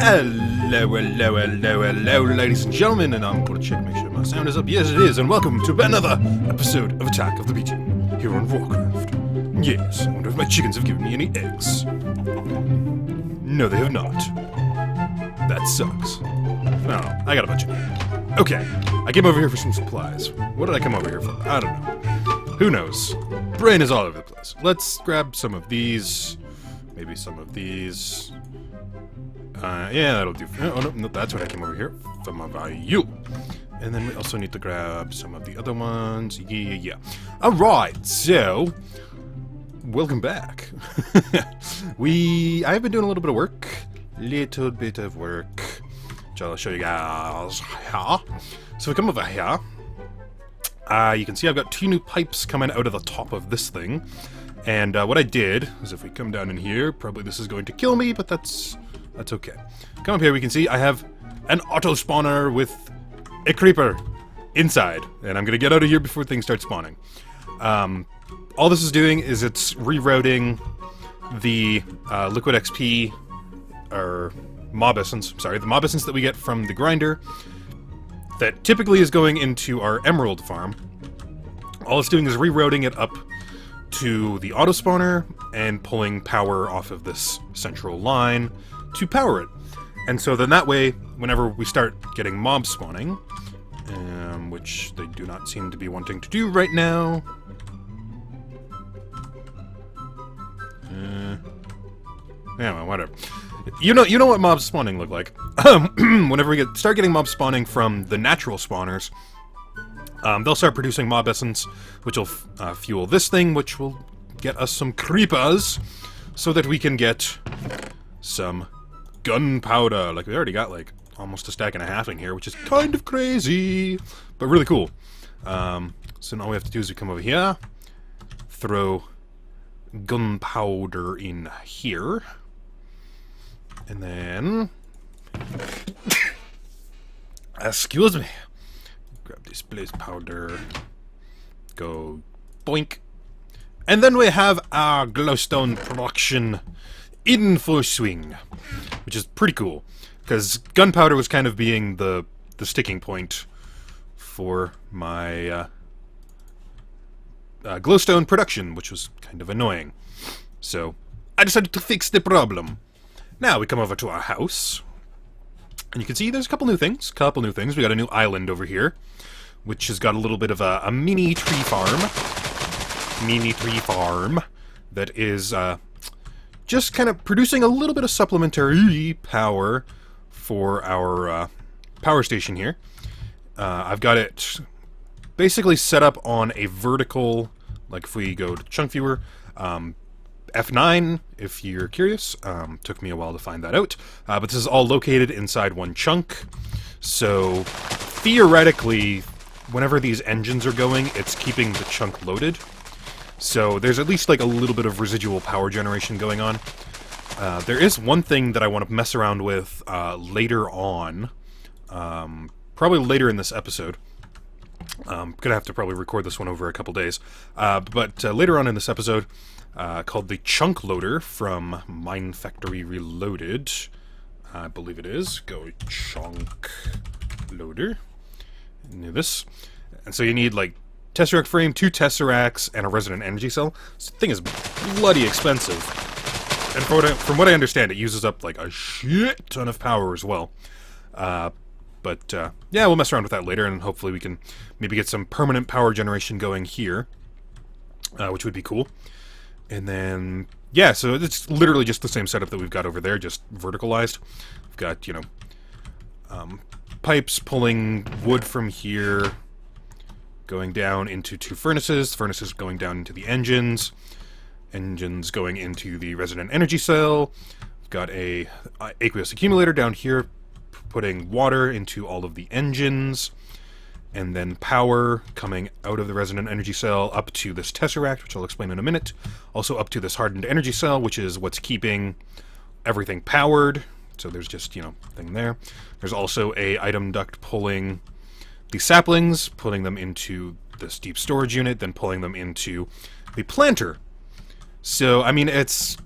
Hello, ladies and gentlemen, and I'm going to check, make sure my sound is up. Yes, it is, and welcome to another episode of Attack of the BDA here on RoarCraft. Yes, I wonder if my chickens have given me any eggs. No, they have not. That sucks. Oh, I got a bunch of them. Okay, I came over here for some supplies. What did I come over here for? I don't know. Who knows? Brain is all over the place. Let's grab some of these. Maybe some of these. Yeah, that'll do. Oh, no, that's what I came over here for my value. And then we also need to grab some of the other ones. Yeah. Alright, so welcome back. I've been doing a little bit of work. Which I'll show you guys here. So we come over here. You can see I've got two new pipes coming out of the top of this thing. And what I did is, if we come down in here, probably this is going to kill me, but that's okay. Come up here, we can see I have an auto spawner with a creeper inside, and I'm gonna get out of here before things start spawning. All this is doing is it's rerouting the liquid XP, or mob essence, the mob essence that we get from the grinder, that typically is going into our emerald farm. All it's doing is rerouting it up to the auto spawner and pulling power off of this central line to power it. And so then that way, whenever we start getting mobs spawning, which they do not seem to be wanting to do right now. Yeah, well, whatever. You know what mobs spawning look like. Whenever we start getting mobs spawning from the natural spawners, they'll start producing mob essence, which will fuel this thing, which will get us some creepers, so that we can get some gunpowder. Like, we already got, like, almost a stack and a half in here, which is kind of crazy, but really cool. So now all we have to do is we come over here, throw gunpowder in here, and then excuse me, grab this blaze powder, go boink, and then we have our glowstone production in full swing, which is pretty cool, because gunpowder was kind of being the sticking point for my glowstone production, which was kind of annoying. So I decided to fix the problem. Now we come over to our house, and you can see there's a couple new things. We got a new island over here, which has got a little bit of a mini tree farm. That is just kind of producing a little bit of supplementary power for our power station here. I've got it basically set up on a vertical, like if we go to chunk viewer, F9, if you're curious. Took me a while to find that out. But this is all located inside one chunk. So theoretically, whenever these engines are going, it's keeping the chunk loaded. So there's at least like a little bit of residual power generation going on. There is one thing that I want to mess around with later on. Probably later in this episode. Gonna have to probably record this one over a couple days. But later on in this episode, called the Chunk Loader from Mine Factory Reloaded. I believe it is. Go Chunk Loader. New this. And so you need like Tesseract frame, 2 Tesseracts, and a resonant energy cell. This thing is bloody expensive. And from what I understand, it uses up like a shit ton of power as well. But yeah, we'll mess around with that later, and hopefully we can maybe get some permanent power generation going here, which would be cool. And then, yeah, so it's literally just the same setup that we've got over there, just verticalized. We've got, pipes pulling wood from here, going down into 2 furnaces, furnaces going down into the engines going into the resonant energy cell. We've got a aqueous accumulator down here, putting water into all of the engines, and then power coming out of the resonant energy cell up to this tesseract, which I'll explain in a minute. Also up to this hardened energy cell, which is what's keeping everything powered. So there's just, thing there. There's also a item duct pulling the saplings, putting them into this deep storage unit, then pulling them into the planter. So, I mean, it's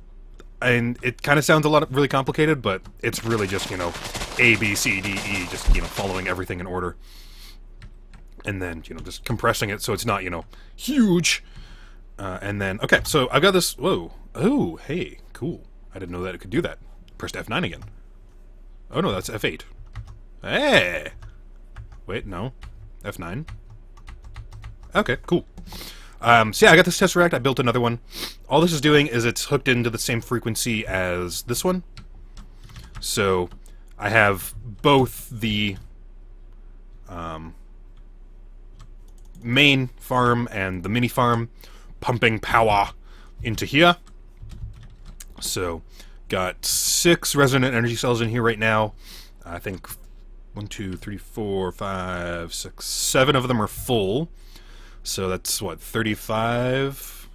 and it kind of sounds really complicated, but it's really just, you know, A, B, C, D, E, just, you know, following everything in order. And then, you know, just compressing it so it's not, you know, huge. And then, okay, so I've got this, whoa, oh, hey, cool. I didn't know that it could do that. Pressed F9 again. Oh no, that's F8. Hey! Wait, no. F9. Okay, cool. So yeah, I got this Tesseract, I built another one. All this is doing is it's hooked into the same frequency as this one. So, I have both the main farm and the mini farm pumping power into here. So, got 6 resonant energy cells in here right now. I think 1, 2, 3, 4, 5, 6, 7 of them are full. So that's what, 35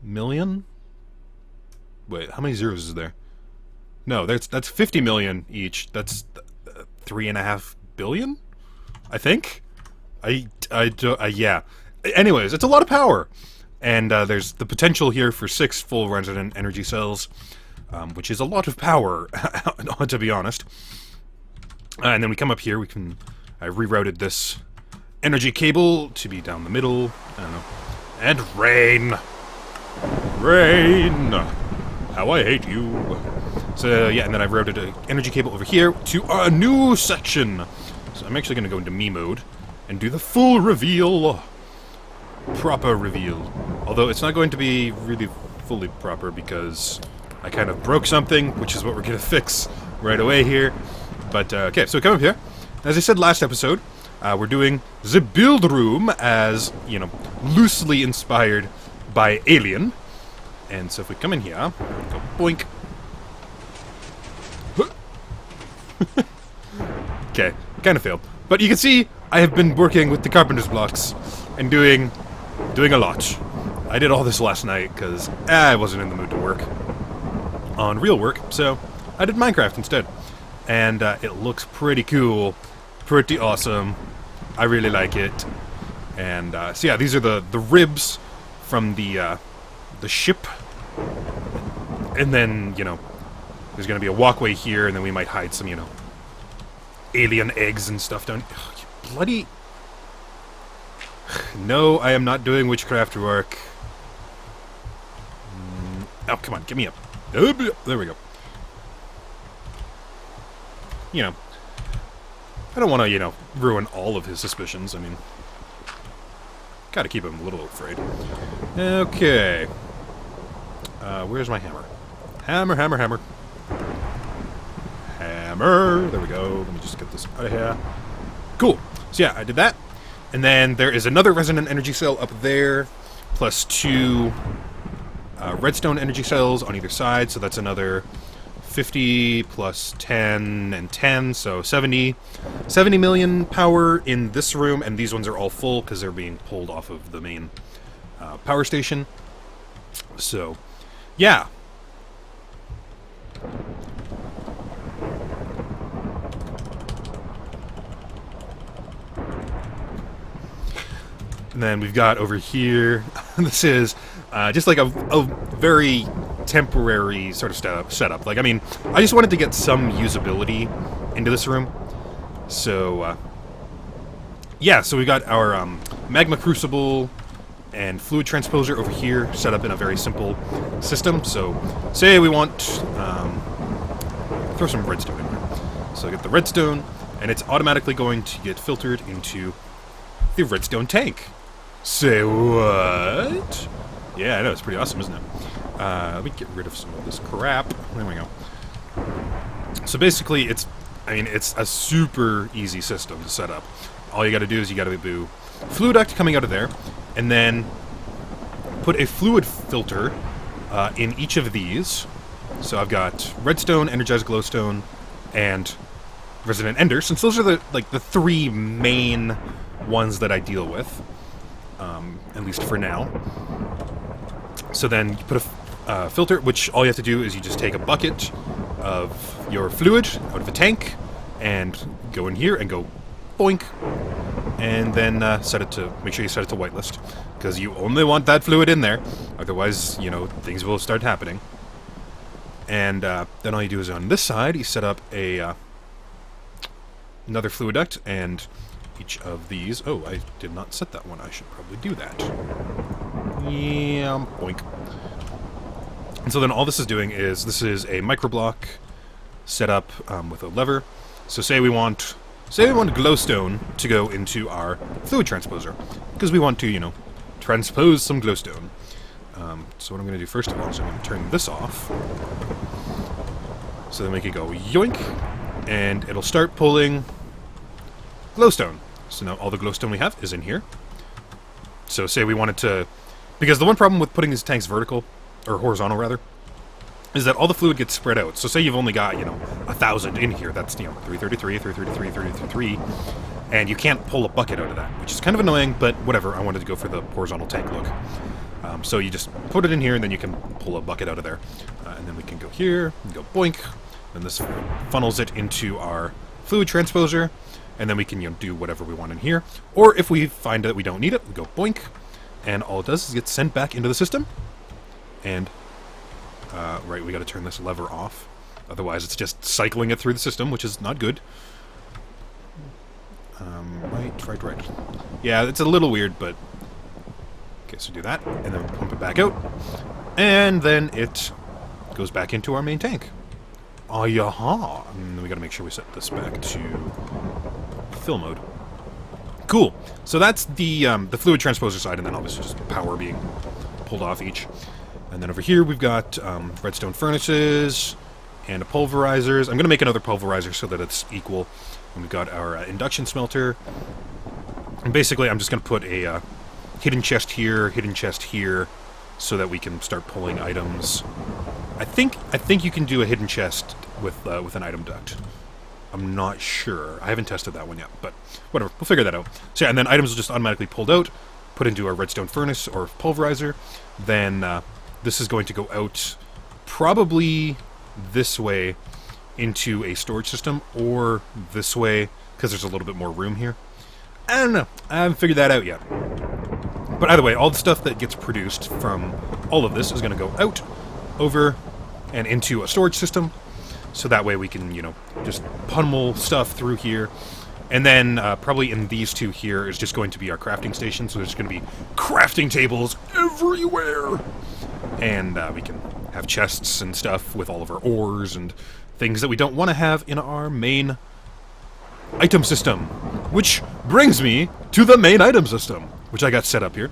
million? Wait, how many zeros is there? No, that's 50 million each. That's 3.5 billion, I think. Yeah. Anyways, it's a lot of power, and there's the potential here for 6 full resonant energy cells, which is a lot of power, to be honest. And then we come up here. I rerouted this energy cable to be down the middle. I don't know. And rain! Rain! How I hate you. So, yeah, and then I've routed an energy cable over here to a new section. So I'm actually going to go into me mode and do the full reveal. Proper reveal. Although it's not going to be really fully proper because I kind of broke something, which is what we're going to fix right away here. But, okay, so come up here. As I said last episode, we're doing the build room as, you know, loosely inspired by Alien. And so if we come in here, go boink. Okay, kind of failed. But you can see I have been working with the carpenter's blocks and doing a lot. I did all this last night because I wasn't in the mood to work on real work, so I did Minecraft instead. And it looks pretty cool, pretty awesome. I really like it. And so yeah, these are the ribs from the ship. And then, you know, there's going to be a walkway here, and then we might hide some, you know, alien eggs and stuff down. Ugh, you bloody... No, I am not doing witchcraft work. Oh, come on, get me up. There we go. You know, I don't want to, you know, ruin all of his suspicions. I mean, gotta keep him a little afraid. Okay. Where's my hammer? Hammer, hammer, hammer. Hammer. There we go. Let me just get this out of here. Cool. So yeah, I did that. And then there is another resonant energy cell up there, plus 2 redstone energy cells on either side. So that's another 50 plus 10 and 10, so 70 million power in this room, and these ones are all full because they're being pulled off of the main power station. So, yeah. And then we've got over here, this is just like a very temporary sort of setup. Like, I mean, I just wanted to get some usability into this room. So, yeah, so we got our magma crucible and fluid transposer over here set up in a very simple system. So, say we want, throw some redstone in there. So I get the redstone, and it's automatically going to get filtered into the redstone tank. Say what? Yeah, I know, it's pretty awesome, isn't it? Let me get rid of some of this crap. There we go. So basically, it's a super easy system to set up. All you gotta do is you gotta do fluid duct coming out of there, and then put a fluid filter in each of these. So I've got redstone, energized glowstone, and resonant ender, since those are the 3 main ones that I deal with, at least for now. So then you put a filter, which all you have to do is you just take a bucket of your fluid out of a tank and go in here and go boink, and then make sure you set it to whitelist, because you only want that fluid in there, otherwise, you know, things will start happening. And then all you do is on this side, you set up a another fluid duct, and each of these... Oh, I did not set that one. I should probably do that. Yeah, boink. And so then all this is doing is, this is a microblock set up with a lever. So say we want glowstone to go into our fluid transposer, because we want to, you know, transpose some glowstone. So what I'm going to do first of all is I'm going to turn this off, so then we can go yoink, and it'll start pulling glowstone. So now all the glowstone we have is in here. So say we wanted to... Because the one problem with putting these tanks vertical, or horizontal rather, is that all the fluid gets spread out. So say you've only got, you know, 1,000 in here. That's, you know, 333, 333, 333, and you can't pull a bucket out of that, which is kind of annoying, but whatever. I wanted to go for the horizontal tank look. So you just put it in here, and then you can pull a bucket out of there. And then we can go here, and go boink, and this funnels it into our fluid transposer, and then we can, you know, do whatever we want in here. Or if we find that we don't need it, we go boink, and all it does is get sent back into the system. And, right, we got to turn this lever off. Otherwise, it's just cycling it through the system, which is not good. Right. Yeah, it's a little weird, but... Okay, so do that, and then pump it back out. And then it goes back into our main tank. Oh, yaha! And then we got to make sure we set this back to fill mode. Cool. So that's the fluid transposer side, and then obviously just power being pulled off each. And then over here we've got redstone furnaces and pulverizers. I'm going to make another pulverizer so that it's equal. And we've got our induction smelter. And basically I'm just going to put a hidden chest here, so that we can start pulling items. I think you can do a hidden chest with an item duct. I'm not sure. I haven't tested that one yet, but whatever. We'll figure that out. So yeah, and then items will just automatically pulled out, put into a redstone furnace or pulverizer. Then this is going to go out probably this way into a storage system, or this way, because there's a little bit more room here. I don't know. I haven't figured that out yet. But either way, all the stuff that gets produced from all of this is going to go out, over, and into a storage system. So that way we can, you know, just pummel stuff through here. And then probably in these two here is just going to be our crafting station. So there's going to be crafting tables everywhere. And we can have chests and stuff with all of our ores and things that we don't want to have in our main item system. Which brings me to the main item system, which I got set up here.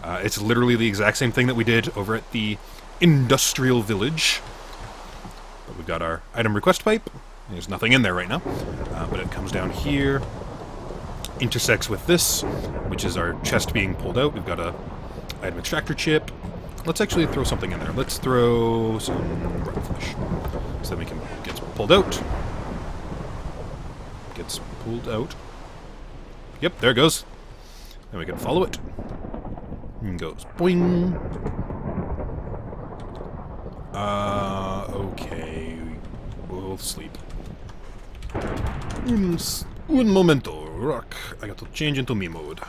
It's literally the exact same thing that we did over at the industrial village. But we've got our item request pipe. There's nothing in there right now, but it comes down here, intersects with this, which is our chest being pulled out. We've got a item extractor chip. Let's actually throw something in there. Let's throw some rotten flesh, so that we can get pulled out. Gets pulled out. Yep, there it goes. Then we can follow it. And goes boing. Okay. We'll sleep. Un momento, rock. I got to change into me mode.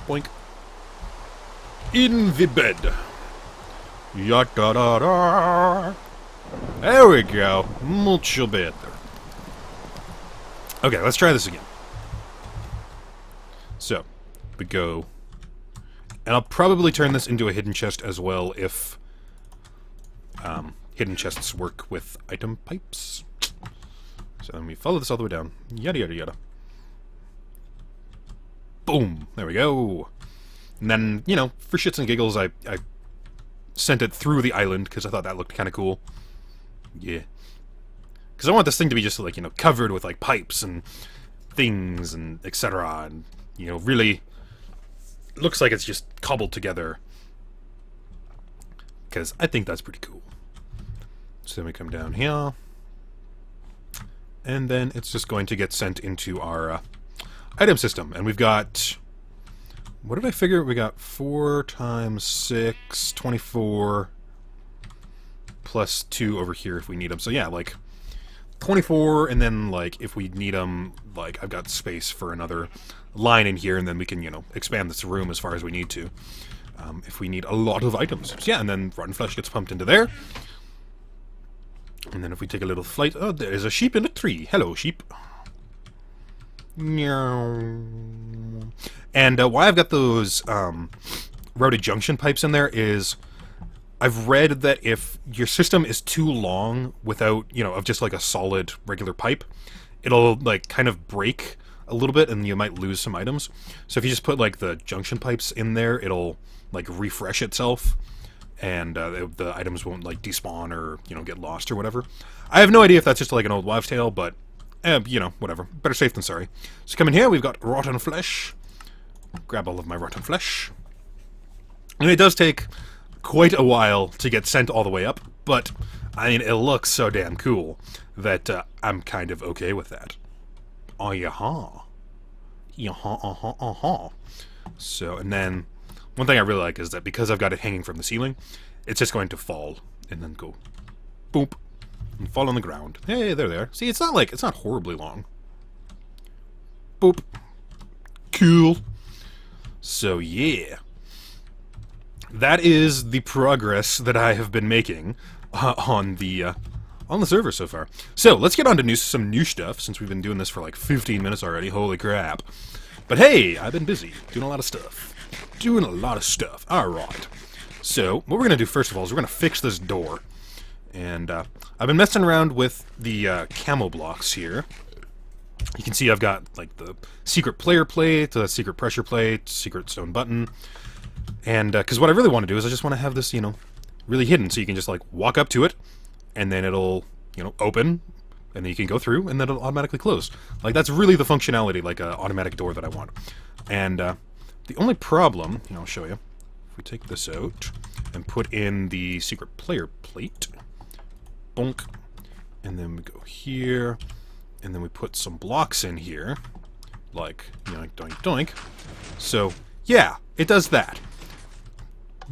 Boink. In the bed. Ya-da-da-da. There we go. Mucho better. Okay, let's try this again. So, we go... And I'll probably turn this into a hidden chest as well if hidden chests work with item pipes. So then we follow this all the way down. Yada yada yada. Boom! There we go. And then, you know, for shits and giggles, I sent it through the island because I thought that looked kind of cool. Yeah. Because I want this thing to be just, like, you know, covered with, like, pipes and things and etc. And, you know, really... looks like it's just cobbled together, because I think that's pretty cool. So then we come down here, and then it's just going to get sent into our item system. And we've got, what did I figure? We got 4 times 6, 24, plus 2 over here if we need them. So yeah, like 24, and then like if we need them, like I've got space for another line in here, and then we can, you know, expand this room as far as we need to. if we need a lot of items. So yeah, and then rotten flesh gets pumped into there. And then if we take a little flight... Oh, there is a sheep in a tree. Hello, sheep. Meow. And why I've got those routed junction pipes in there is... I've read that if your system is too long without, you know, of just like a solid regular pipe, it'll like kind of break a little bit and you might lose some items. So if you just put like the junction pipes in there, it'll like refresh itself and the items won't like despawn or, you know, get lost or whatever. I have no idea if that's just like an old wives' tale, but you know, whatever. Better safe than sorry. So come in here, we've got rotten flesh. Grab all of my rotten flesh. And it does take quite a while to get sent all the way up, but I mean, it looks so damn cool that I'm kind of okay with that. Oh, yaha. Yaha, So, and then, one thing I really like is that because I've got it hanging from the ceiling, it's just going to fall, and then go, boop, and fall on the ground. Hey, there they are. See, it's not horribly long. Boop. Cool. So, yeah. That is the progress that I have been making on the server so far. So let's get on to some new stuff, since we've been doing this for like 15 minutes already. Holy crap! But hey, I've been busy doing a lot of stuff. All right. So what we're gonna do first of all is we're gonna fix this door, and I've been messing around with the camo blocks here. You can see I've got like the secret player plate, the secret pressure plate, secret stone button. And, because what I really want to do is I just want to have this, you know, really hidden, so you can just, like, walk up to it, and then it'll, you know, open, and then you can go through, and then it'll automatically close. Like, that's really the functionality, like, an automatic door that I want. And, the only problem, you know, I'll show you. If we take this out, and put in the secret player plate, bonk, and then we go here, and then we put some blocks in here, like, yoink, doink, doink. So, yeah, it does that.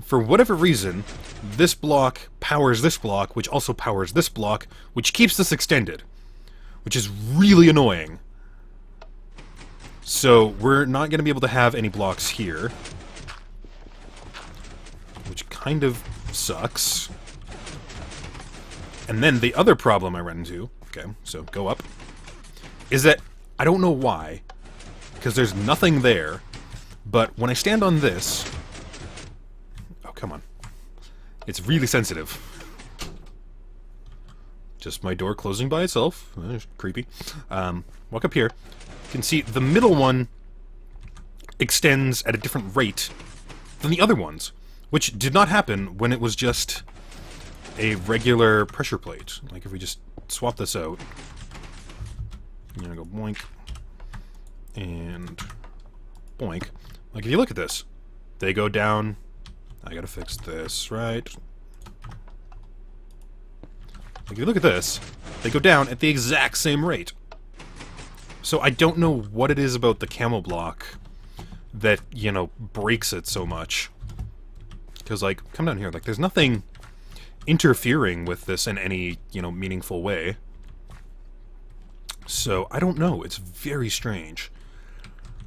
For whatever reason, this block powers this block, which also powers this block, which keeps this extended, which is really annoying. So we're not going to be able to have any blocks here, which kind of sucks. And then the other problem I run into, okay, so go up, is that I don't know why, because there's nothing there, but when I stand on this... Come on. It's really sensitive. Just my door closing by itself. Creepy. Walk up here. You can see the middle one extends at a different rate than the other ones, which did not happen when it was just a regular pressure plate. Like if we just swap this out. I'm gonna go boink. And boink. Like if you look at this, they go down... I gotta fix this, right? Like, if you look at this, they go down at the exact same rate. So I don't know what it is about the camo block that, you know, breaks it so much. Because, like, come down here, like, there's nothing interfering with this in any, you know, meaningful way. So, I don't know. It's very strange.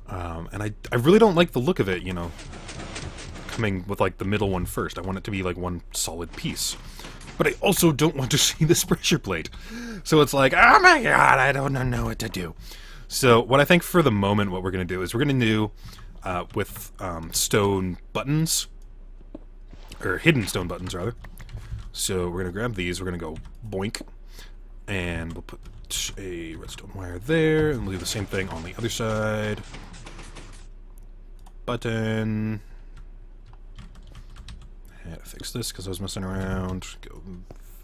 And I really don't like the look of it, you know, coming with, like, the middle one first. I want it to be, like, one solid piece. But I also don't want to see this pressure plate. So it's like, oh my god, I don't know what to do. So what I think for the moment what we're going to do is we're going to do, with stone buttons, or hidden stone buttons, rather. So we're going to grab these, we're going to go boink, and we'll put a redstone wire there, and we'll do the same thing on the other side. Button. I had to fix this because I was messing around. Go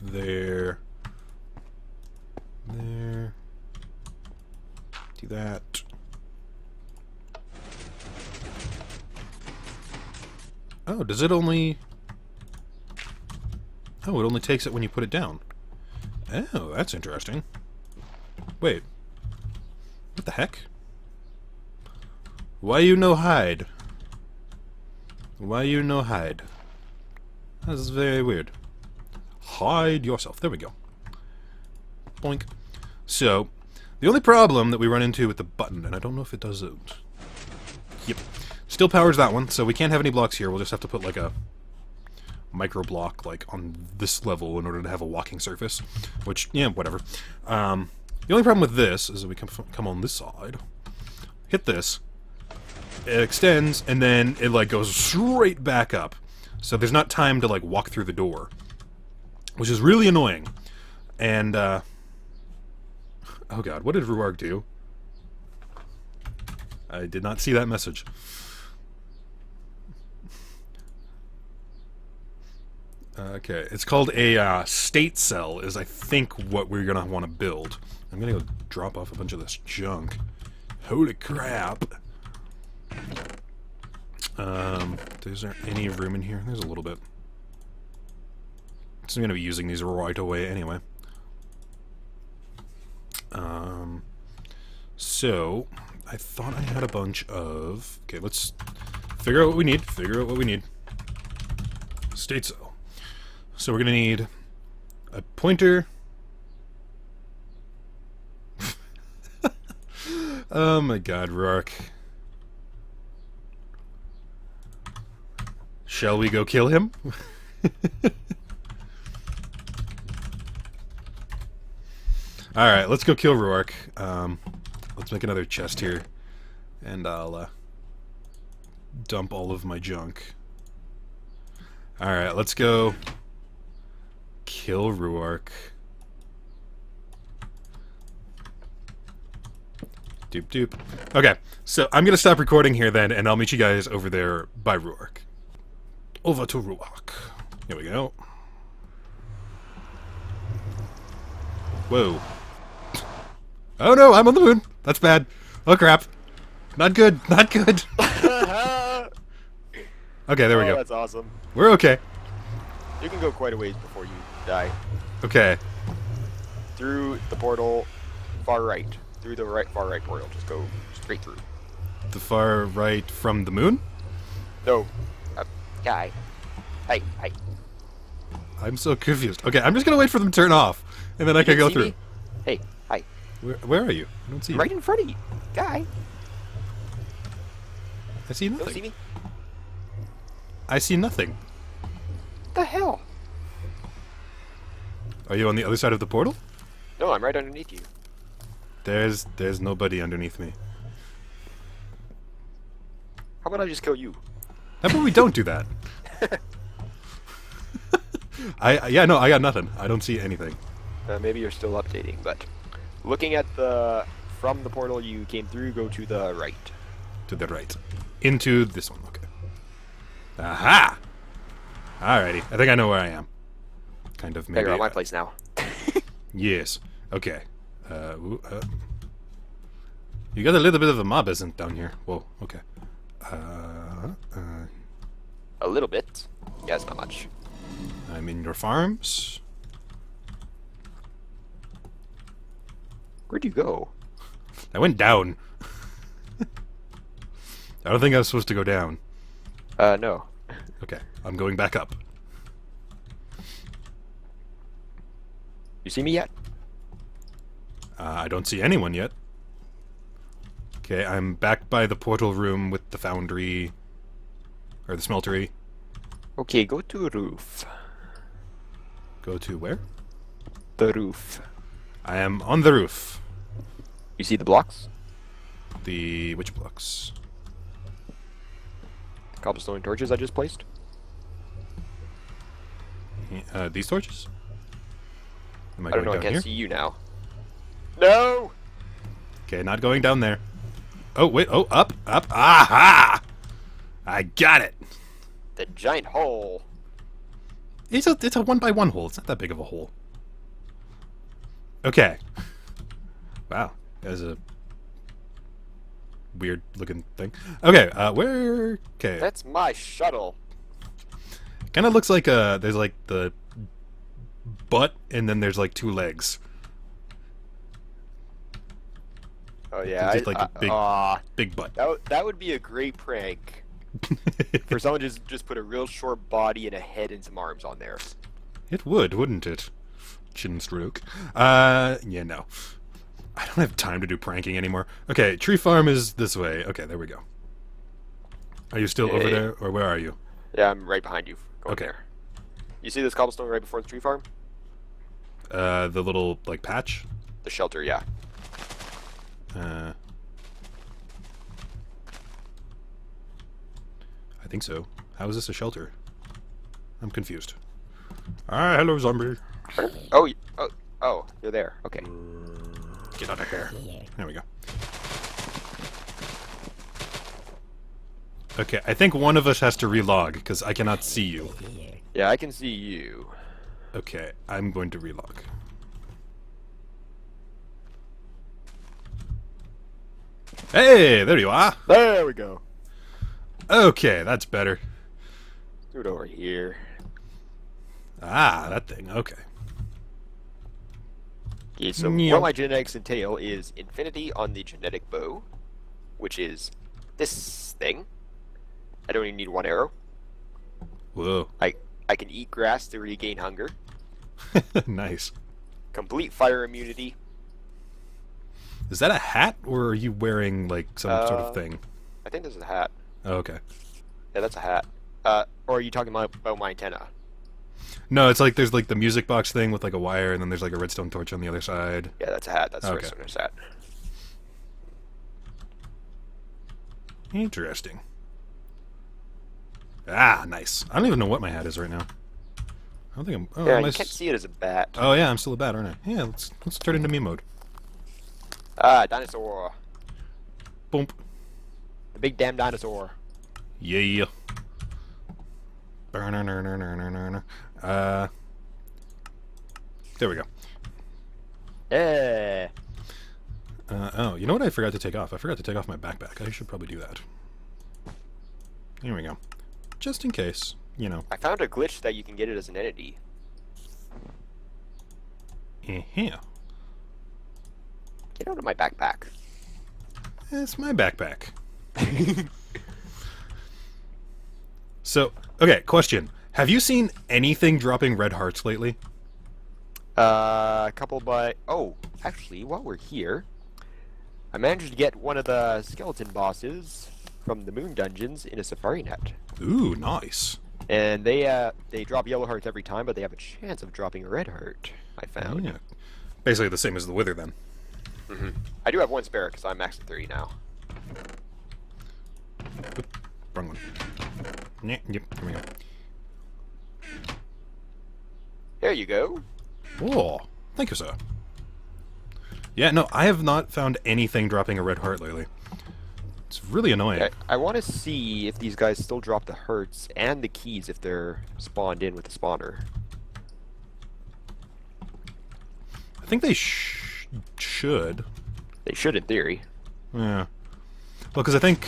there. There. Do that. Oh, does it only... Oh, it only takes it when you put it down. Oh, that's interesting. Wait. What the heck? Why you no hide? Why you no hide? That's very weird. Hide yourself. There we go. Boink. So, the only problem that we run into with the button, and I don't know if it does it. Yep. Still powers that one, so we can't have any blocks here. We'll just have to put like a micro block like on this level in order to have a walking surface. Which, yeah, whatever. The only problem with this is that we come on this side, hit this, it extends, and then it like goes straight back up. So there's not time to like walk through the door, which is really annoying. And oh god, what did RoarCraft do? I did not see that message. Okay, it's called a state cell, is I think what we're gonna want to build. I'm gonna go drop off a bunch of this junk. Holy crap! Is there any room in here? There's a little bit. So I'm gonna be using these right away anyway. So I thought I had a bunch of. Okay, let's figure out what we need. State cell. So we're gonna need a pointer. Oh my god, Rourke. Shall we go kill him? Alright, let's go kill Rourke. Let's make another chest here. And I'll dump all of my junk. Alright, let's go kill Rourke. Doop doop. Okay, so I'm gonna stop recording here then, and I'll meet you guys over there by Rourke. Over to Rourke. Here we go. Whoa. Oh no, I'm on the moon. That's bad. Oh crap. Not good. Not good. Okay, there we go. That's awesome. We're okay. You can go quite a ways before you die. Okay. Through the portal, far right. Through the far right portal. Just go straight through. The far right from the moon? No. Guy. Hey. I'm so confused. Okay, I'm just gonna wait for them to turn off, and then I can go through. Me? Hey, hi. Where are you? I don't see you. Right in front of you. Guy. I see nothing. Don't see me? I see nothing. What the hell? Are you on the other side of the portal? No, I'm right underneath you. There's nobody underneath me. How about I just kill you? How about we don't do that? Yeah, no, I got nothing. I don't see anything. Maybe you're still updating, but looking at from the portal you came through, go to the right. To the right. Into this one, okay. Aha! Alrighty, I think I know where I am. Kind of, maybe. Hey, you're at my place now. Yes. Okay. You got a little bit of a mob isn't down here. Whoa, okay. A little bit. Yeah, it's not much. I'm in your farms. Where'd you go? I went down. I don't think I was supposed to go down. No. Okay, I'm going back up. You see me yet? I don't see anyone yet. Okay, I'm back by the portal room with the foundry. Or the smeltery. Okay, go to roof. Go to where? The roof. I am on the roof. You see the blocks? Which blocks? The cobblestone torches I just placed? These torches? Am I don't know, I down can't here? see you now. No! Okay, not going down there. Oh, wait, oh, up. Aha! I got it! The giant hole. It's a 1x1 hole. It's not that big of a hole. Okay. Wow. That's a weird looking thing. Okay, where... Okay. That's my shuttle. Kind of looks like there's like the butt and then there's like two legs. Oh yeah, It's like a big butt. That would be a great prank. For someone just put a real short body and a head and some arms on there. It would, wouldn't it? Chin stroke. Yeah, no. I don't have time to do pranking anymore. Okay, tree farm is this way. Okay, there we go. Are you still over Hey. there, or where are you? Yeah, I'm right behind you. Going Okay. there. You see this cobblestone right before the tree farm? The little, like, patch? The shelter, yeah. I think so. How is this a shelter? I'm confused. Ah, hello, zombie. Oh, oh, you're there. Okay. Get out of here. There we go. Okay, I think one of us has to relog, because I cannot see you. Yeah, I can see you. Okay, I'm going to relog. Hey, there you are. There we go. Okay, that's better. Do it over here. Ah, that thing. Okay. Okay, so Meow. what my genetics entail is infinity on the genetic bow, which is this thing. I don't even need one arrow. Whoa. I can eat grass to regain hunger. Nice. Complete fire immunity. Is that a hat, or are you wearing, like, some sort of thing? I think this is a hat. Oh, okay. Yeah, that's a hat. Or are you talking about my antenna? No, it's like there's, like, the music box thing with, like, a wire, and then there's, like, a redstone torch on the other side. Yeah, that's a hat. That's Okay. the hat. Interesting. Ah, nice. I don't even know what my hat is right now. I don't think I'm... Oh, Yeah, am I you can't see it as a bat. Oh, yeah, I'm still a bat, aren't I? Yeah, let's turn into me mode. Ah, dinosaur. Boom. The big damn dinosaur. Yeah. There we go. Yeah. Oh, you know what I forgot to take off? I forgot to take off my backpack. I should probably do that. Here we go. Just in case, you know. I found a glitch that you can get it as an entity. Yeah. Get out of my backpack. It's my backpack. So, okay, question. Have you seen anything dropping red hearts lately? A couple by... Oh, actually, while we're here, I managed to get one of the skeleton bosses from the moon dungeons in a safari net. Ooh, nice. And they drop yellow hearts every time, but they have a chance of dropping a red heart, I found. Yeah. Basically the same as the wither, then. Mm-hmm. I do have one spare, because I'm max at 30 now. Oop, wrong one. Yep, here we go. There you go. Oh, thank you, sir. Yeah, no, I have not found anything dropping a red heart lately. It's really annoying. I want to see if these guys still drop the hearts and the keys if they're spawned in with the spawner. I think they should. They should in theory. Yeah. Well, because I think...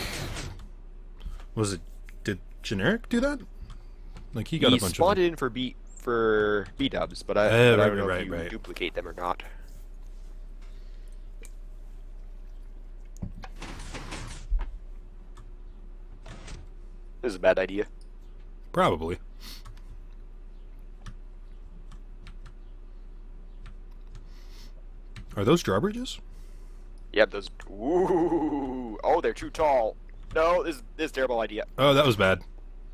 Did Generic do that? Like, he got He a bunch spawned of... it in for B-dubs, but I don't know if you right. duplicate them or not. This is a bad idea. Probably. Are those drawbridges? Yep, those... Ooh! Oh, they're too tall. No, this is a terrible idea. Oh, that was bad.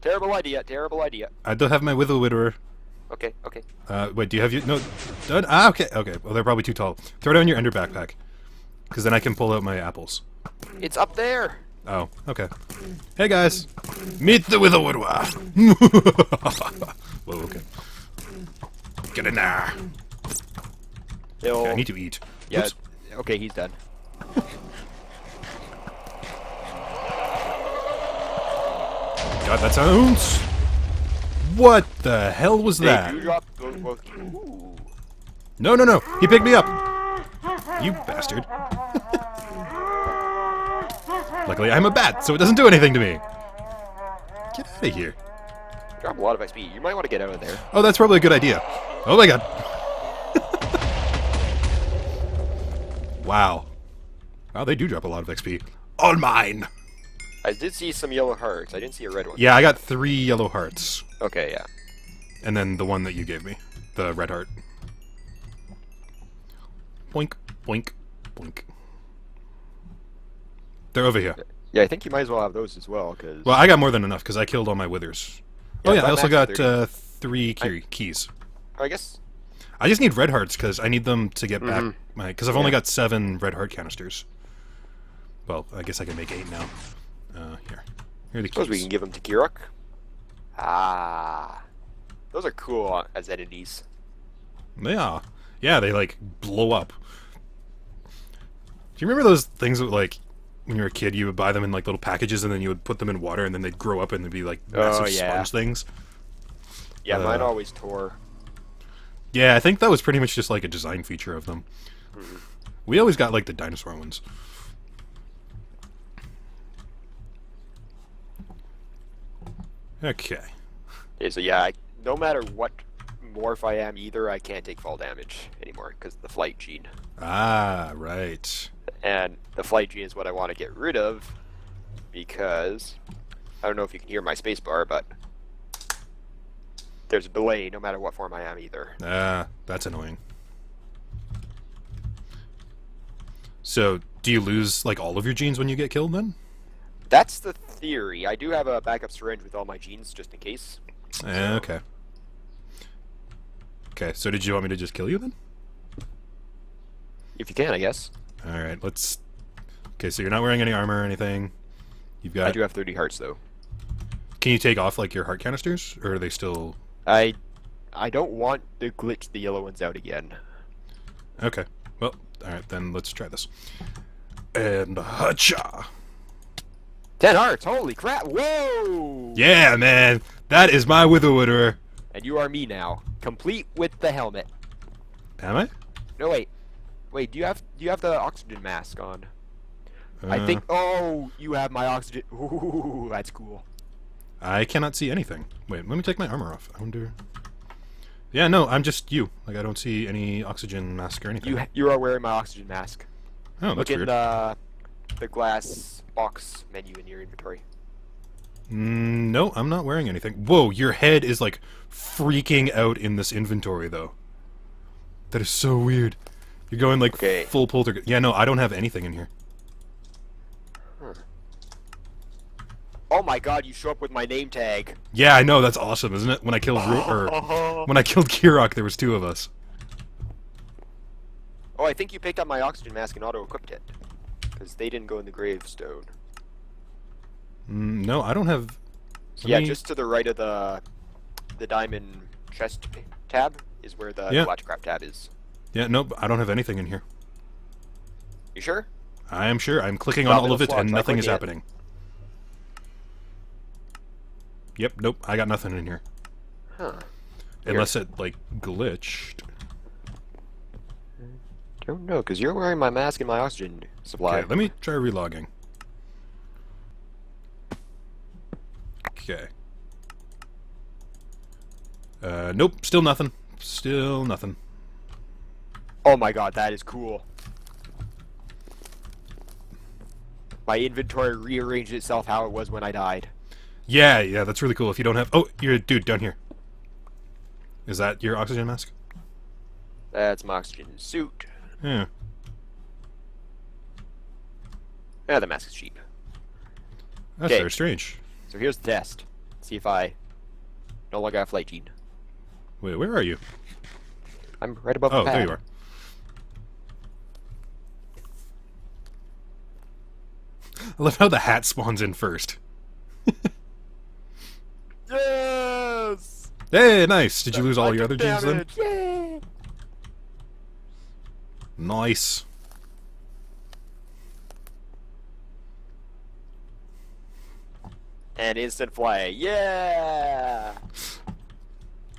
Terrible idea, terrible idea. I don't have my Wither Widower. Okay, okay. Wait, do you have your... No. Okay, okay. Well, they're probably too tall. Throw it on your ender backpack. Because then I can pull out my apples. It's up there! Oh, okay. Hey, guys. Meet the Wither Widower. Whoa, okay. Get in there. Okay, I need to eat. Yeah, Oops. okay, he's done. God, that sounds... What the hell was that? Hey, you drop those both. Ooh. No, no, no. He picked me up. You bastard. Luckily, I'm a bat, so it doesn't do anything to me. Get out of here. Drop a lot of XP. You might want to get out of there. Oh, that's probably a good idea. Oh my god. Wow. Wow, they do drop a lot of XP. All mine. I did see some yellow hearts. I didn't see a red one. Yeah, I got 3 yellow hearts. Okay, yeah. And then the one that you gave me. The red heart. Boink, boink, boink. They're over here. Yeah, I think you might as well have those as well, because... Well, I got more than enough because I killed all my withers. Yeah, Oh yeah, I my also max got is 30. three keys. I guess... I just need red hearts because I need them to get back my... Because I've only Yeah. got 7 red heart canisters. Well, I guess I can make 8 now. Here. Here are the Suppose we keys. can give them to Kirok. Ah. Those are cool as entities. Yeah. Yeah, they, like, blow up. Do you remember those things that, like, when you were a kid, you would buy them in, like, little packages and then you would put them in water and then they'd grow up and they'd be, like, massive yeah. sponge things? Yeah, mine always tore. Yeah, I think that was pretty much just, like, a design feature of them. We always got, like, the dinosaur ones. Okay. Yeah, so yeah, no matter what morph I am either, I can't take fall damage anymore because of the flight gene. Ah, right. And the flight gene is what I want to get rid of because I don't know if you can hear my spacebar, but there's a delay no matter what form I am either. Ah, that's annoying. So, do you lose, like, all of your genes when you get killed, then? That's the theory. I do have a backup syringe with all my genes just in case. Okay. Okay, so did you want me to just kill you, then? If you can, I guess. Alright, let's... Okay, so you're not wearing any armor or anything. You've got... I do have 30 hearts though. Can you take off, like, your heart canisters? Or are they still... I don't want to glitch the yellow ones out again. Okay. Well, alright, then let's try this. And... Hacha! 10 hearts! Holy crap! Whoa! Yeah, man! That is my Witherwooder! And you are me now, complete with the helmet. Am I? No, wait. Wait, do you have the oxygen mask on? I think... Oh, you have my oxygen... Ooh, that's cool. I cannot see anything. Wait, let me take my armor off. I wonder... Yeah, no, I'm just you. Like, I don't see any oxygen mask or anything. You are wearing my oxygen mask. Oh, that's Look in weird. the glass box menu in your inventory. No, I'm not wearing anything. Whoa, your head is, like, freaking out in this inventory, though. That is so weird. You're going, like, Okay. full poltergeist. Yeah, no, I don't have anything in here. Oh my god, you show up with my name tag. Yeah, I know, that's awesome, isn't it? When I killed when I killed Kirok, there was 2 of us. Oh, I think you picked up my oxygen mask and auto-equipped it. Because they didn't go in the gravestone. No, I don't have... Yeah, just to the right of the diamond chest tab is where the RoarCraft tab is. Yeah, nope, I don't have anything in here. You sure? I am sure. I'm clicking on all of it and nothing is happening. Yep, nope, I got nothing in here. Huh. Unless it, like, glitched. Don't know, because you're wearing my mask and my oxygen supply. Okay, let me try relogging. Okay. Nope, still nothing. Still nothing. Oh my god, that is cool. My inventory rearranged itself how it was when I died. Yeah, yeah, that's really cool. If you don't have... Oh, you're a dude down here. Is that your oxygen mask? That's my oxygen suit. Yeah. Yeah, the mask is cheap. That's Okay. very strange. So here's the test. See if I no longer have flight gene. Wait, where are you? I'm right above the Oh, pad. there you are. I love how the hat spawns in first. Yes! Hey, nice! Did you lose all your other Psychic genes then? damage. Yay! Nice. And instant fly. Yeah!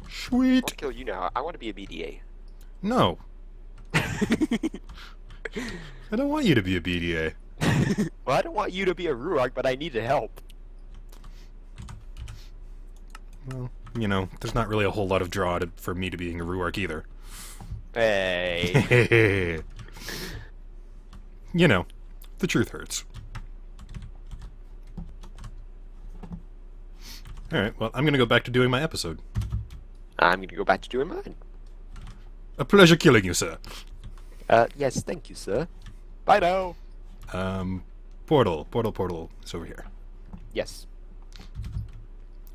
Sweet. I'll kill you now. I want to be a BDA. No. I don't want you to be a BDA. Well, I don't want you to be a Ruark, but I need to help. Well, you know, there's not really a whole lot of draw for me to being a Ruark either. Hey. You know, the truth hurts. Alright, well, I'm gonna go back to doing my episode. I'm gonna go back to doing mine. A pleasure killing you, sir. Yes, thank you, sir. Bye now. Portal. It's over here. Yes.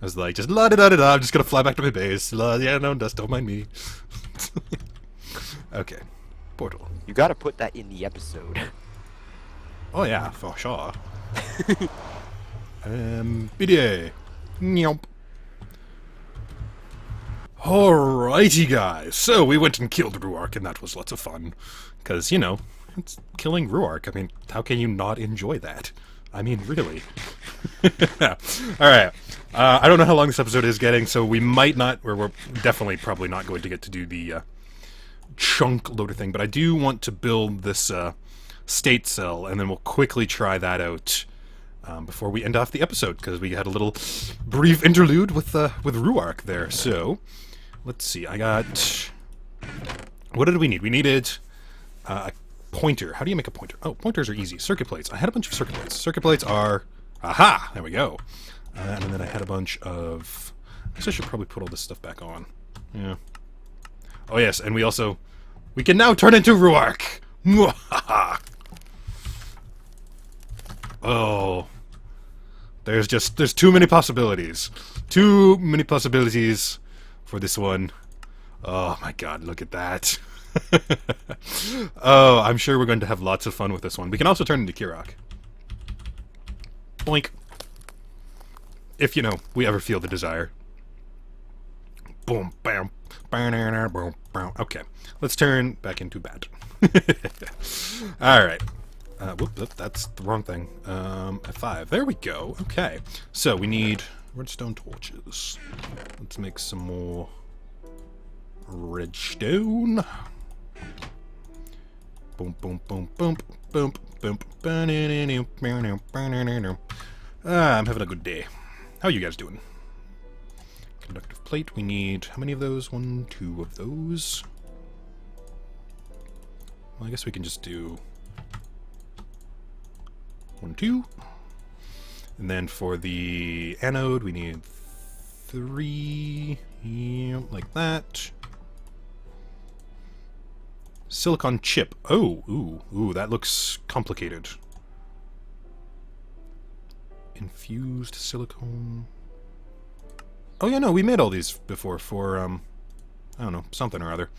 I was like, just la da da da da. I'm just gonna fly back to my base. Yeah, no, dust. Don't mind me. Okay. Portal. You gotta put that in the episode. Oh yeah, for sure. BDA. Nyomp. Alrighty, guys. So we went and killed RoarCraft, and that was lots of fun. Because, you know, it's killing RoarCraft. I mean, how can you not enjoy that? I mean, really. Alright. I don't know how long this episode is getting, so we might not, or we're definitely probably not going to get to do the chunk loader thing, but I do want to build this state cell, and then we'll quickly try that out before we end off the episode, because we had a little brief interlude with RoarCraft there. So, let's see, I got... What did we need? We needed a pointer. How do you make a pointer? Oh, pointers are easy. Circuit plates. I had a bunch of circuit plates. Circuit plates are... Aha! There we go. And then I had a bunch of... I guess I should probably put all this stuff back on. Yeah. Oh yes, and we also... We can now turn into RoarCraft! Oh... There's too many possibilities. Too many possibilities for this one. Oh my god, look at that. Oh, I'm sure we're going to have lots of fun with this one. We can also turn into Kirok. Boink. If, you know, we ever feel the desire. Boom, bam, boom, bam. Okay, let's turn back into Bat. Alright. Whoop, that's the wrong thing. F5. There we go. Okay. So, we need redstone torches. Let's make some more redstone. Boom, boom, boom, boom, boom, boom. I'm having a good day. How are you guys doing? Conductive plate. We need... How many of those? 1, 2 of those. Well, I guess we can just do... 1, 2. And then for the anode, we need 3, like that. Silicon chip. Oh, ooh, that looks complicated. Infused silicone. Oh yeah, no, we made all these before for, I don't know, something or other.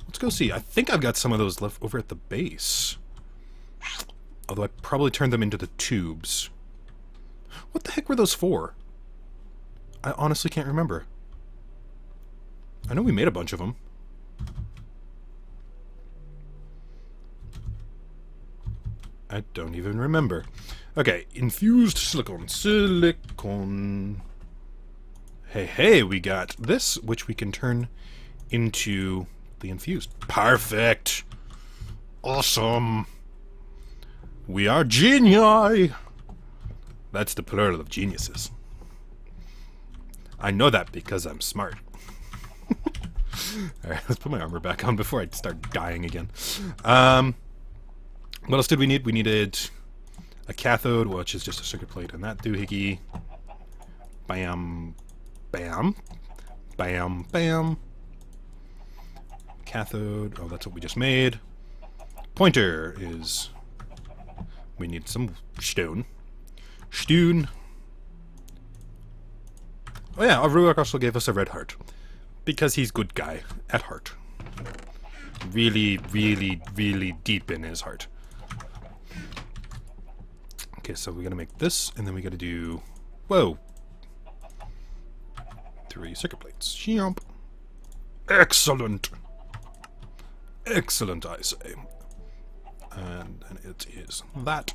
Let's go see. I think I've got some of those left over at the base. Although I probably turned them into the tubes. What the heck were those for? I honestly can't remember. I know we made a bunch of them. I don't even remember. Okay, infused silicone. Silicone. Hey, we got this, which we can turn into the infused. Perfect! Awesome! We are genii! That's the plural of geniuses. I know that because I'm smart. Alright, let's put my armor back on before I start dying again. What else did we need? We needed a cathode, which is just a circuit plate, and that doohickey. Bam. Bam. Bam. Bam. Cathode. Oh, that's what we just made. Pointer is... We need some stone. Stone. Oh yeah, RoarCraft also gave us a red heart. Because he's good guy. At heart. Really, really, really deep in his heart. Okay, so we gotta make this, and then we gotta do... Whoa! 3 circuit plates. Jump. Excellent! Excellent, I say. And it is that,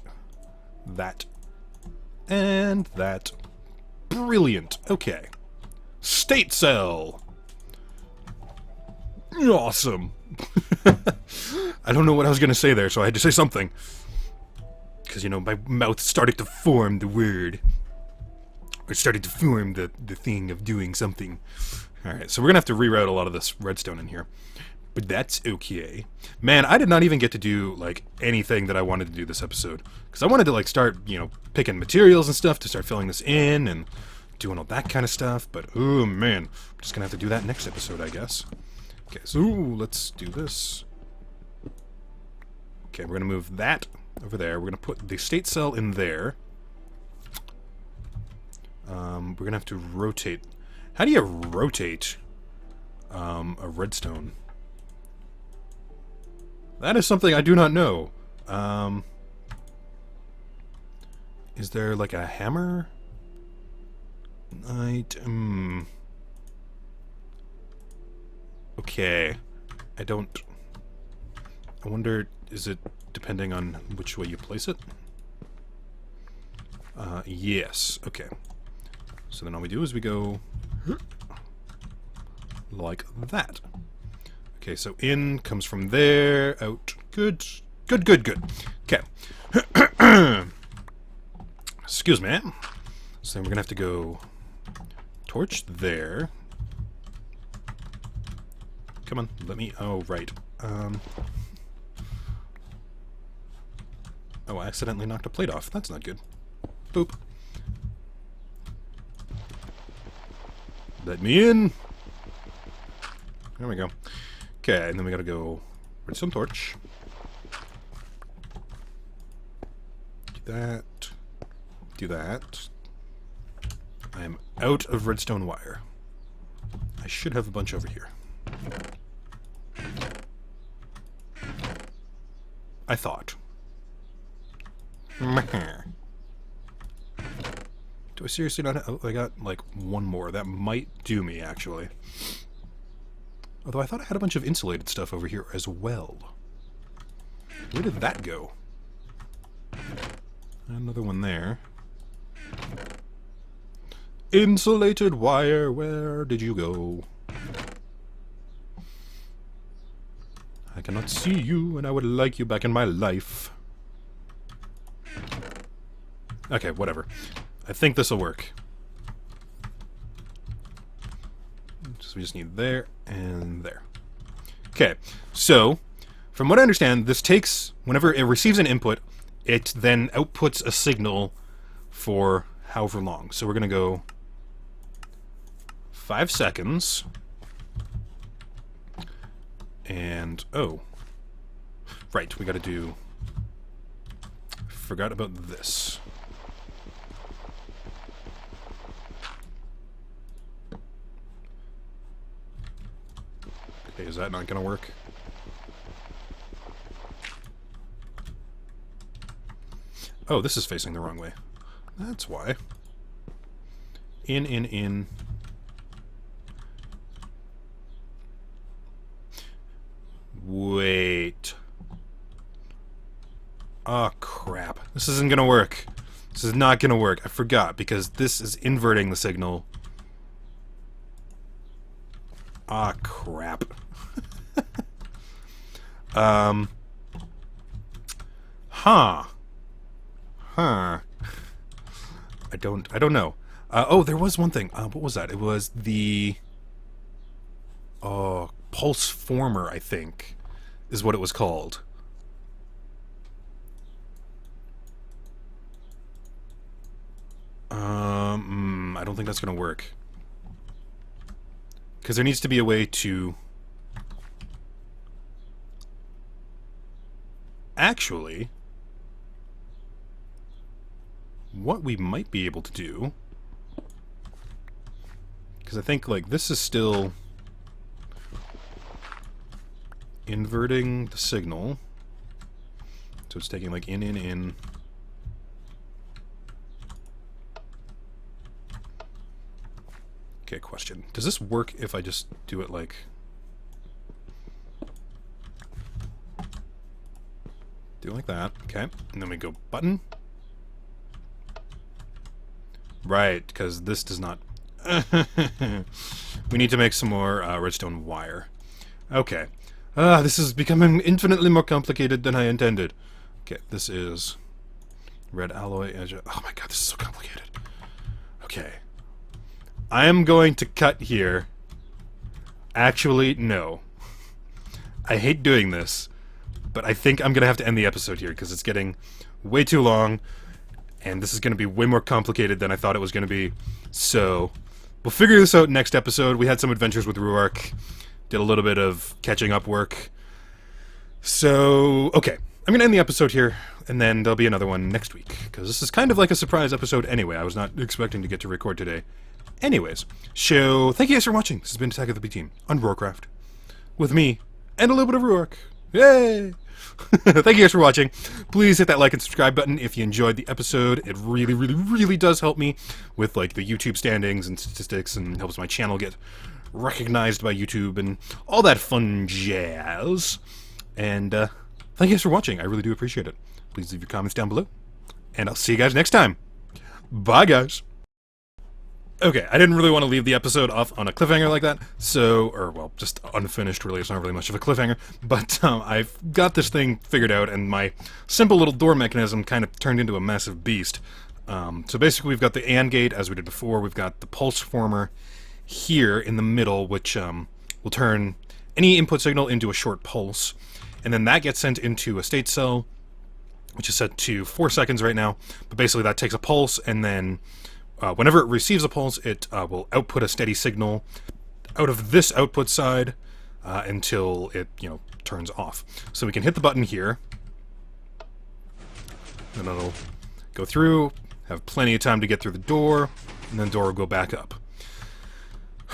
and that. Brilliant. Okay. State cell! Awesome! I don't know what I was gonna say there, so I had to say something. Because, you know, my mouth started to form the word. Or started to form the thing of doing something. Alright, so we're gonna have to reroute a lot of this redstone in here. But that's okay. Man, I did not even get to do, like, anything that I wanted to do this episode. Because I wanted to, like, start, you know, picking materials and stuff to start filling this in and doing all that kind of stuff. But, oh, man. I'm just gonna have to do that next episode, I guess. Okay, so let's do this. Okay, we're gonna move that over there. We're going to put the state cell in there. We're going to have to rotate. How do you rotate a redstone? That is something I do not know. Is there like a hammer? Okay. I wonder, is it depending on which way you place it? Yes. Okay. So then all we do is we go like that. Okay, so in comes from there, out. Good. Good, good, good. Okay. Excuse me. So then we're gonna have to go torch there. Come on, let me... Oh, right. Oh, I accidentally knocked a plate off. That's not good. Boop. Let me in. There we go. Okay, and then we gotta go redstone torch. Do that. Do that. I am out of redstone wire. I should have a bunch over here. I thought. Do I seriously not have... Oh, I got, like, one more. That might do me, actually. Although I thought I had a bunch of insulated stuff over here as well. Where did that go? Another one there. Insulated wire, where did you go? I cannot see you, and I would like you back in my life. Okay, whatever. I think this'll work. So we just need there and there. Okay, so from what I understand, this takes, whenever it receives an input, it then outputs a signal for however long. So we're going to go 5 seconds. And, oh. Right, we got to do... Forgot about this. Okay, is that not going to work? Oh, this is facing the wrong way. That's why. In. Wait. Oh, crap. This isn't gonna work. This is not gonna work. I forgot, because this is inverting the signal. Ah, crap. Huh. I don't know. Oh, there was one thing. What was that? It was the... Oh, pulse former, I think, is what it was called. I don't think that's gonna work. Because there needs to be a way to... Actually... What we might be able to do... Because I think, like, this is still... inverting the signal. So it's taking, like, in. Okay, question. Does this work if I just do it, like... Do it like that. Okay. And then we go button. Right, because this does not... We need to make some more redstone wire. Okay. This is becoming infinitely more complicated than I intended. Okay, this is red alloy edge. Oh my god, this is so complicated. Okay. I am going to cut here. Actually, no. I hate doing this, but I think I'm going to have to end the episode here because it's getting way too long, and this is going to be way more complicated than I thought it was going to be. So, we'll figure this out next episode. We had some adventures with RoarCraft. Did a little bit of catching up work. So, okay. I'm going to end the episode here, and then there'll be another one next week, because this is kind of like a surprise episode anyway. I was not expecting to get to record today. Anyways, so thank you guys for watching. This has been Attack of the B Team on RoarCraft, with me, and a little bit of Rourke. Yay! Thank you guys for watching. Please hit that like and subscribe button if you enjoyed the episode. It really, really, really does help me with like the YouTube standings and statistics, and helps my channel get recognized by YouTube and all that fun jazz. And thank you guys for watching. I really do appreciate it. Please leave your comments down below, and I'll see you guys next time. Bye, guys. Okay, I didn't really want to leave the episode off on a cliffhanger like that, well, just unfinished, really. It's not really much of a cliffhanger, but I've got this thing figured out, and my simple little door mechanism kind of turned into a massive beast. So basically we've got the AND gate, as we did before. We've got the pulse former here in the middle, which will turn any input signal into a short pulse, and then that gets sent into a state cell, which is set to 4 seconds right now, but basically that takes a pulse, and then whenever it receives a pulse, it will output a steady signal out of this output side until it, turns off. So we can hit the button here, and it'll go through, have plenty of time to get through the door, and then the door will go back up.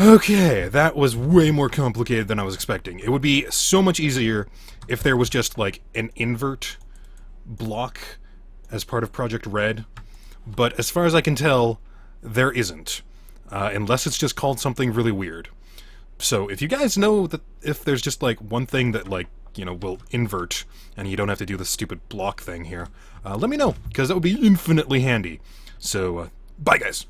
Okay, that was way more complicated than I was expecting. It would be so much easier if there was just, like, an invert block as part of Project Red, but as far as I can tell, there isn't, unless it's just called something really weird. So if you guys know that if there's just like one thing that will invert and you don't have to do the stupid block thing here, let me know, because that would be infinitely handy. So bye guys.